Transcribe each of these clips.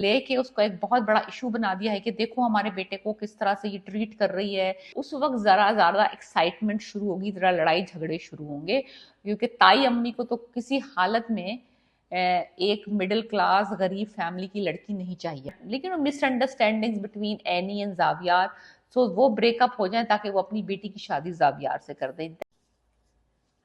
लेके उसको एक बहुत बड़ा इशू बना दिया है कि देखो हमारे बेटे को किस तरह से ये ट्रीट कर रही है। उस वक्त जरा ज्यादा एक्साइटमेंट शुरू होगी, जरा लड़ाई झगड़े शुरू होंगे, क्योंकि ताई अम्मी को तो किसी हालत में एक मिडिल क्लास गरीब फैमिली की लड़की नहीं चाहिए। लेकिन misunderstandings between Ani and Zaviyar, so वो ब्रेकअप हो जाए ताकि वो अपनी बेटी की शादी जावियार से कर दें।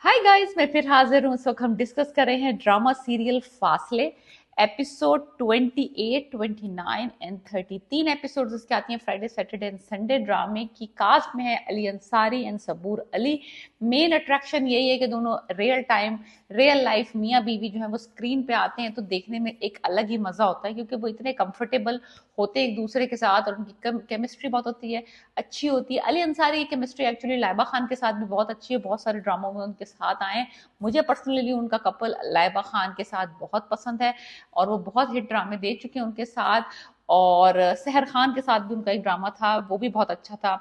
हाय गाइस, मैं फिर हाजिर हूँ। इस वक्त हम डिस्कस कर रहे हैं ड्रामा सीरियल फासले, एपिसोड 28, 29 एंड 30। 3 एपिसोड्स इसके आती हैं फ्राइडे, सैटरडे एंड संडे। ड्रामे की कास्ट में है Ali Ansari and Saboor Ali. Main attraction यही है कि दोनों रियल लाइफ मियाँ बीवी जो है वो स्क्रीन पे आते हैं तो देखने में एक अलग ही मजा होता है, क्योंकि वो इतने कंफर्टेबल होते हैं एक दूसरे के साथ और उनकी केमिस्ट्री बहुत होती है, अच्छी होती है। अली अंसारी की केमिस्ट्री एक्चुअली लाइबा खान के साथ भी बहुत अच्छी है, बहुत सारे ड्रामों में उनके साथ आए। मुझे पर्सनली उनका कपल लाइबा खान के साथ बहुत पसंद है और वो बहुत हिट ड्रामे दे चुके हैं उनके साथ। और सहर खान के साथ भी उनका एक ड्रामा था, वो भी बहुत अच्छा था।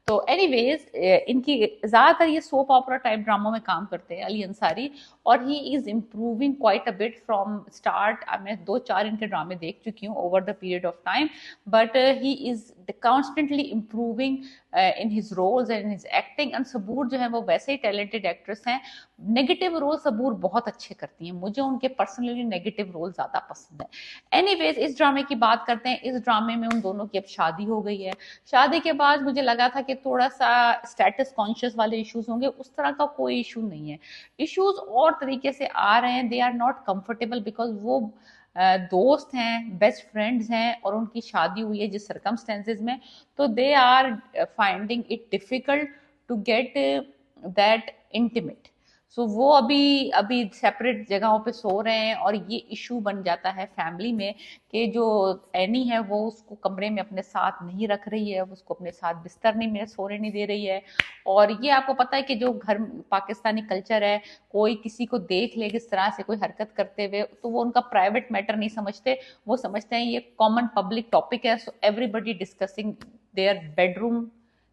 तो एनीवेज इनकी ज्यादातर ये सोप ऑपरा टाइप ड्रामों में काम करते हैं अली अंसारी, और he is improving quite a bit from start. मैं 2-4 इनके ड्रामे देख चुकी हूँ over the period of time, but he is constantly improving in his roles and his acting. And Sabur जो है वो वैसे ही टैलेंटेड एक्ट्रेस हैं। नेगेटिव रोल सबूर बहुत अच्छे करती हैं, मुझे उनके पर्सनली नेगेटिव रोल ज्यादा पसंद है। एनीवेज इस ड्रामे की बात करते हैं। इस ड्रामे में उन दोनों की अब शादी हो गई है। शादी के बाद मुझे लगा था कि थोड़ा सा स्टेटस कॉन्शियस वाले इश्यूज होंगे, उस तरह का कोई इशू नहीं है। इश्यूज और तरीके से आ रहे हैं, they are not comfortable because वो दोस्त हैं, बेस्ट फ्रेंड्स हैं और उनकी शादी हुई है जिस सर्कमस्टेंसेज में, तो they are finding it difficult to get that intimate. So वो अभी अभी सेपरेट जगहों पे सो रहे हैं और ये इशू बन जाता है फैमिली में कि जो एनी है वो उसको कमरे में अपने साथ नहीं रख रही है, उसको अपने साथ बिस्तर नहीं में सोने नहीं दे रही है। और ये आपको पता है कि जो घर पाकिस्तानी कल्चर है, कोई किसी को देख ले किस तरह से कोई हरकत करते हुए तो वो उनका प्राइवेट मैटर नहीं समझते, वो समझते हैं ये कॉमन पब्लिक टॉपिक है। So everybody discussing their bedroom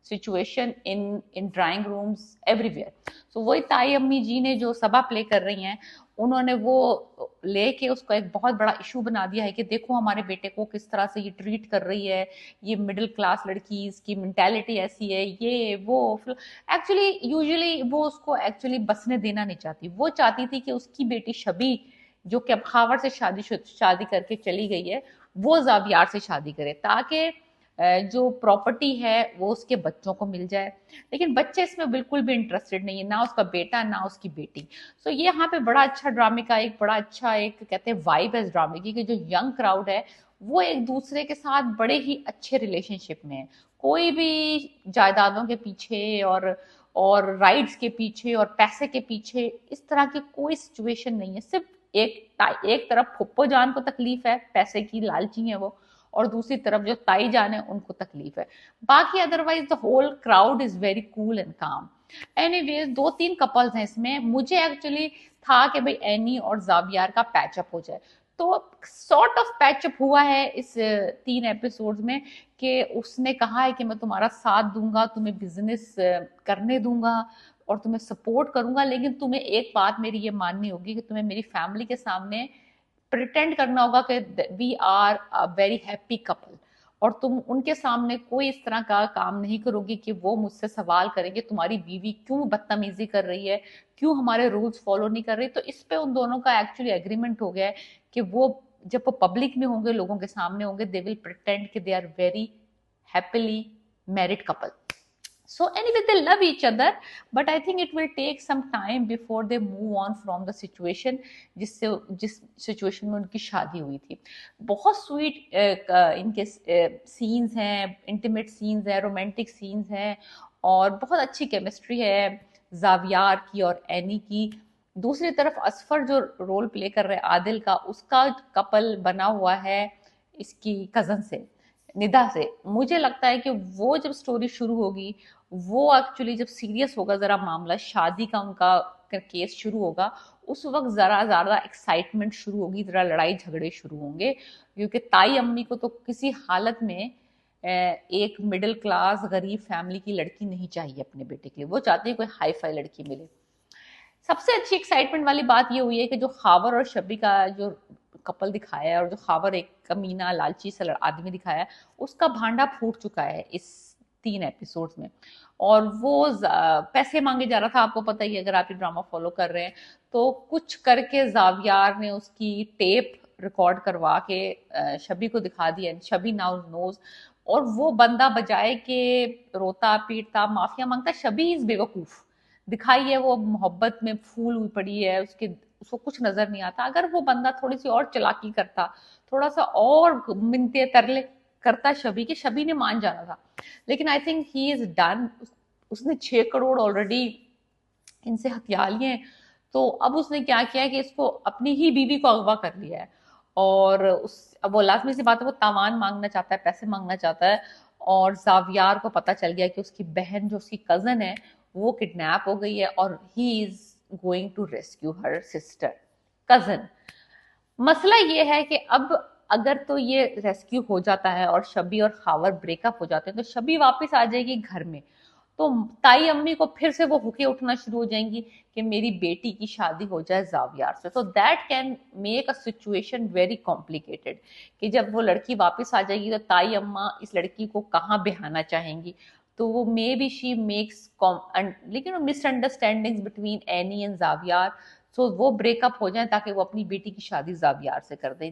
situation in drawing rooms everywhere. So वही ताई अम्मी जी ने जो सभा प्ले कर रही हैं, उन्होंने वो लेके उसको एक बहुत बड़ा इशू बना दिया है कि देखो हमारे बेटे को किस तरह से ये ट्रीट कर रही है, ये मिडिल क्लास लड़की, इसकी मेंटालिटी ऐसी है, ये वो। एक्चुअली यूजुअली वो उसको एक्चुअली बसने देना नहीं चाहती, वो चाहती थी कि उसकी बेटी शबी जो कि अब खावर से शादी करके चली गई है, वो जावियार से शादी करे ताकि जो प्रॉपर्टी है वो उसके बच्चों को मिल जाए। लेकिन बच्चे इसमें बिल्कुल भी इंटरेस्टेड नहीं है, ना उसका बेटा ना उसकी बेटी। सो ये यहाँ पे बड़ा अच्छा ड्रामे का एक बड़ा अच्छा एक कहते हैं वाइब है इस ड्रामे की कि जो यंग क्राउड है वो एक दूसरे के साथ बड़े ही अच्छे रिलेशनशिप में है। कोई भी जायदादों के पीछे और राइट्स के पीछे और पैसे के पीछे इस तरह की कोई सिचुएशन नहीं है। सिर्फ एक तरफ फुप्पो जान को तकलीफ है, पैसे की लालची है वो, और दूसरी तरफ जो ताई जान है उनको तकलीफ है। बाकी otherwise the whole crowd is very cool and calm. Anyways 2-3 couples हैं इसमें। मुझे एक्चुअली था कि भाई एनी और जावियार का पैचअप हो जाए, तो सॉर्ट ऑफ पैचअप हुआ है इस 3 एपिसोड्स में कि उसने कहा है कि मैं तुम्हारा साथ दूंगा, तुम्हें बिजनेस करने दूंगा और तुम्हें सपोर्ट करूंगा, लेकिन तुम्हें एक बात मेरी ये माननी होगी कि तुम्हें मेरी फैमिली के सामने प्रिटेंड करना होगा कि we are a very happy couple, और तुम उनके सामने कोई इस तरह का काम नहीं करोगी कि वो मुझसे सवाल करेंगे तुम्हारी बीवी क्यों बदतमीजी कर रही है, क्यों हमारे रूल्स फॉलो नहीं कर रही। तो इस पे उन दोनों का एक्चुअली एग्रीमेंट हो गया है कि वो जब वो पब्लिक में होंगे, लोगों के सामने होंगे, दे विल प्रिटेंड कि they are very happily married couple. So anyway, they love each other, but I think it will take some time before they move on from the situation जिस सिचुएशन में उनकी शादी हुई थी। बहुत स्वीट इनके scenes हैं, इंटीमेट सीन्स हैं, रोमांटिक सीन्स हैं और बहुत अच्छी केमिस्ट्री है जावियार की और एनी की। दूसरी तरफ असफर जो रोल प्ले कर रहे हैं आदिल का, उसका कपल बना हुआ है इसकी कजन से, निदा से। मुझे लगता है कि वो जब स्टोरी शुरू होगी, वो एक्चुअली जब सीरियस होगा जरा मामला, शादी का उनका केस शुरू होगा, उस वक्त जरा ज्यादा एक्साइटमेंट शुरू होगी, जरा लड़ाई झगड़े शुरू होंगे, क्योंकि ताई अम्मी को तो किसी हालत में एक मिडिल क्लास गरीब फैमिली की लड़की नहीं चाहिए अपने बेटे के लिए। वो चाहते हैं कोई हाई फाई लड़की मिले। सबसे अच्छी एक्साइटमेंट वाली बात ये हुई है कि जो खावर और शबी का जो कपल दिखाया है और जो खावर एक कमीना लालची सा आदमी दिखाया है, उसका भांडा फूट चुका है इस 3 एपिसोड्स में। और वो पैसे मांगे जा रहा था, आपको पता ही है अगर आप ये ड्रामा फॉलो कर रहे हैं। तो कुछ करके जावियार ने उसकी टेप रिकॉर्ड करवा के शबी को दिखा दिया, शबी नाउ नोज। और वो बंदा बजाए के रोता पीटता माफिया मांगता, शबी इज बेवकूफ दिखाई है, वो मोहब्बत में फूल हुई पड़ी है, उसको कुछ नजर नहीं आता। अगर वो बंदा थोड़ी सी और चालाकी करता, थोड़ा सा और मिन्नते तरले करता शबी के, शबी ने मान जाना था। लेकिन I think he is done. उसने 6 करोड़ ऑलरेडी इनसे हथिया लिए। तो अब उसने क्या किया है कि इसको अपनी ही बीवी को अगवा कर लिया है। और उस अब वो लाजमी सी बात है, वो तावान मांगना चाहता है, पैसे मांगना चाहता है। और जावियार को पता चल गया कि उसकी बहन जो उसकी कजन है वो किडनैप हो गई है, और he is going to rescue her sister cousin. मसला ये है कि अब अगर तो ये रेस्क्यू हो जाता है और शबी और खावर ब्रेकअप हो जाते हैं, तो शबी वापस आ जाएगी घर में। तो ताई अम्मी को फिर से वो हुके उठना शुरू हो जाएंगी कि मेरी बेटी की शादी हो जाए जावियार से। तो that can make a situation very complicated, कि जब वो लड़की वापस आ जाएगी तो ताई अम्मा इस लड़की को कहाँ बिहाना चाहेंगी। तो वो मे बी शी मेक्स लेकिन misunderstandings between Ani and Zaviyar. So वो ब्रेकअप हो जाए ताकि वो अपनी बेटी की शादी जावियार से कर दे।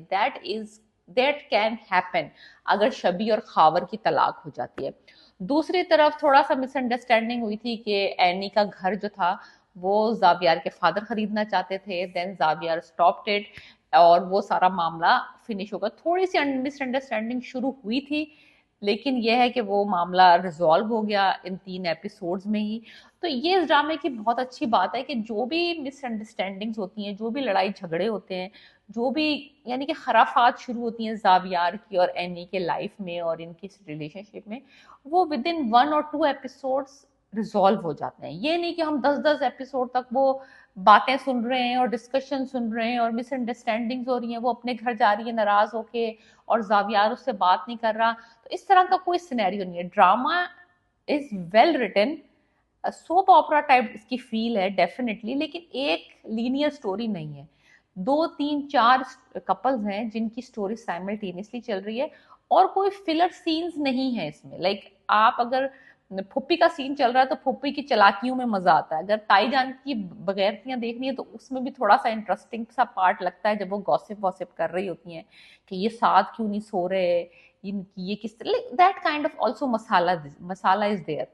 दैट कैन हैपन अगर शबी और खावर की तलाक हो जाती है। दूसरी तरफ थोड़ा सा मिसअंडरस्टैंडिंग हुई थी कि एनी का घर जो था वो जावियार के फादर खरीदना चाहते थे, देन जावियार स्टॉप्ड इट और वो सारा मामला फिनिश होगा। थोड़ी सी मिसअंडरस्टैंडिंग शुरू हुई थी, लेकिन यह है कि वो मामला रिजॉल्व हो गया इन 3 एपिसोड्स में ही। तो ये इस ड्रामे की बहुत अच्छी बात है कि जो भी मिसअंडरस्टैंडिंग्स होती हैं, जो भी लड़ाई झगड़े होते हैं, जो भी यानी कि खराफात शुरू होती हैं जावियार की और एनी के लाइफ में और इनकी रिलेशनशिप में, वो विद इन 1 और 2 एपिसोड्स रिजॉल्व हो जाते हैं। ये नहीं कि हम 10-10 एपिसोड तक वो बातें सुन रहे हैं और डिस्कशन सुन रहे हैं और मिसअंडरस्टैंडिंग्स हो रही हैं, वो अपने घर जा रही है नाराज होके और जावियार उससे बात नहीं कर रहा। तो इस तरह का कोई सिनेरियो नहीं है। Drama is well written, soap opera type इसकी फील है डेफिनेटली, लेकिन एक लीनियर स्टोरी नहीं है। 2-3-4 कपल्स हैं जिनकी स्टोरी साइमल्टेनियसली चल रही है, और कोई फिलर सीन्स नहीं है इसमें। लाइक आप अगर फुप्पी का सीन चल रहा है तो फुप्पी की चालाकियों में मजा आता है। अगर ताईजान की बगैरतियां देखनी है तो उसमें भी थोड़ा सा इंटरेस्टिंग सा पार्ट लगता है, जब वो गॉसिप वॉसिप कर रही होती हैं कि ये साथ क्यों नहीं सो रहे, इनकी ये किस तरह, that kind of also masala is there.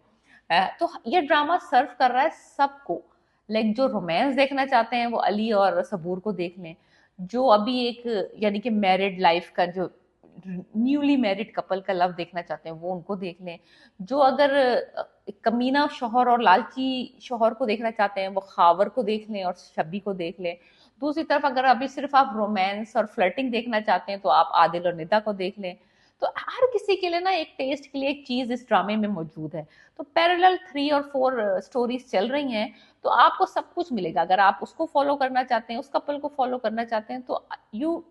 तो ये ड्रामा सर्व कर रहा है सबको। लाइक जो रोमांस देखना चाहते हैं वो अली और सबूर को देख लें, जो अभी एक यानी कि मैरिड लाइफ का, जो न्यूली मैरिड कपल का लव देखना चाहते हैं वो उनको देख लें, जो अगर कमीना शौहर और लालची शौहर को देखना चाहते हैं वो खावर को देख लें और शबी को देख लें। दूसरी तरफ अगर अभी सिर्फ आप रोमांस और फ्लर्टिंग देखना चाहते हैं तो आप आदिल और निदा को देख लें। तो हर किसी के लिए ना एक टेस्ट के लिए एक चीज इस ड्रामे में मौजूद है। तो पैरेलल 3 और 4 स्टोरीज चल रही हैं, तो आपको सब कुछ मिलेगा। अगर आप उसको फॉलो करना चाहते हैं, उस कपल को फॉलो करना चाहते हैं, तो you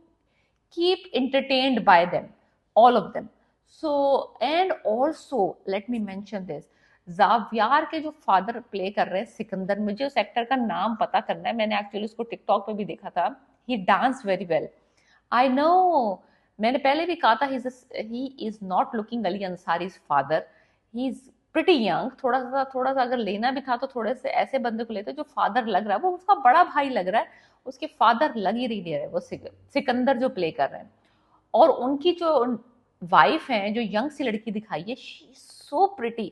keep entertained by them, all of them. So and also let me mention this, Zaviyar के जो फादर प्ले कर रहे हैं सिकंदर, मुझे उस एक्टर का नाम पता करना है, मैंने एक्चुअली उसको टिकटॉक पे भी देखा था। He dance very well, I know. मैंने पहले भी कहा था he is not looking Ali Ansari's father, he is pretty young. थोड़ा सा अगर लेना भी था तो थोड़े से ऐसे बंदे को लेते जो फादर लग रहा है, वो उसका बड़ा भाई लग रहा है, उसके फादर लग ही नहीं रहे हैं। वो सिकंदर जो प्ले कर रहे हैं, और उनकी जो वाइफ है, जो यंग सी लड़की दिखाई है, शी सो प्रिटी।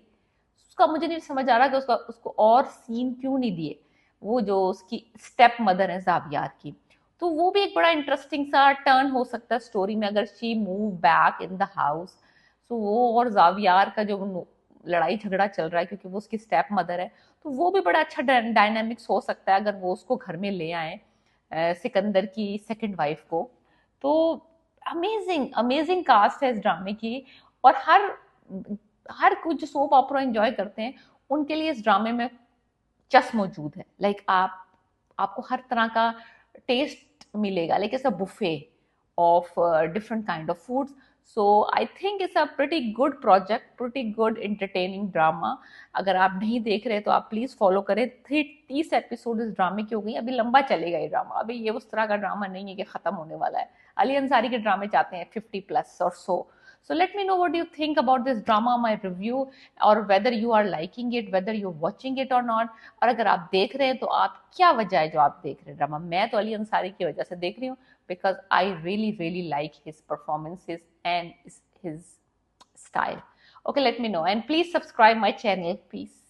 उसका मुझे नहीं समझ आ रहा कि उसको और सीन क्यों नहीं दिए। वो जो उसकी स्टेप मदर है जावियार की, तो वो भी एक बड़ा इंटरेस्टिंग सा टर्न हो सकता है स्टोरी में, अगर she move back in the house. तो वो और जावियार का जो लड़ाई झगड़ा चल रहा है क्योंकि वो उसकी स्टेप मदर है, तो वो भी बड़ा अच्छा डायनामिक्स हो सकता है अगर वो उसको घर में ले आए, सिकंदर की सेकंड वाइफ को। तो अमेजिंग अमेजिंग कास्ट है इस ड्रामे की, और हर हर कुछ जो सोप ऑपरा एंजॉय करते हैं उनके लिए इस ड्रामे में चस मौजूद है। लाइक आपको हर तरह का टेस्ट मिलेगा, like it's a buffet of different kind of foods. So I think it's a pretty good project, pretty good entertaining drama. अगर आप नहीं देख रहे तो आप प्लीज फॉलो करें। 30 एपिसोड इस ड्रामे की हो गई, अभी लंबा चलेगा ये ड्रामा, अभी ये उस तरह का ड्रामा नहीं है कि खत्म होने वाला है। अली अंसारी के ड्रामे जाते हैं 50+ और so let me know what you think about this drama, my review, or whether you are liking it, whether you're watching it or not. और अगर आप देख रहे हैं तो आप क्या वजह है जो आप देख रहे हैं ड्रामा? मैं तो अली अंसारी की वजह से देख रही हूँ, because I really like his performances and his style. Okay, let me know and please subscribe my channel. Peace.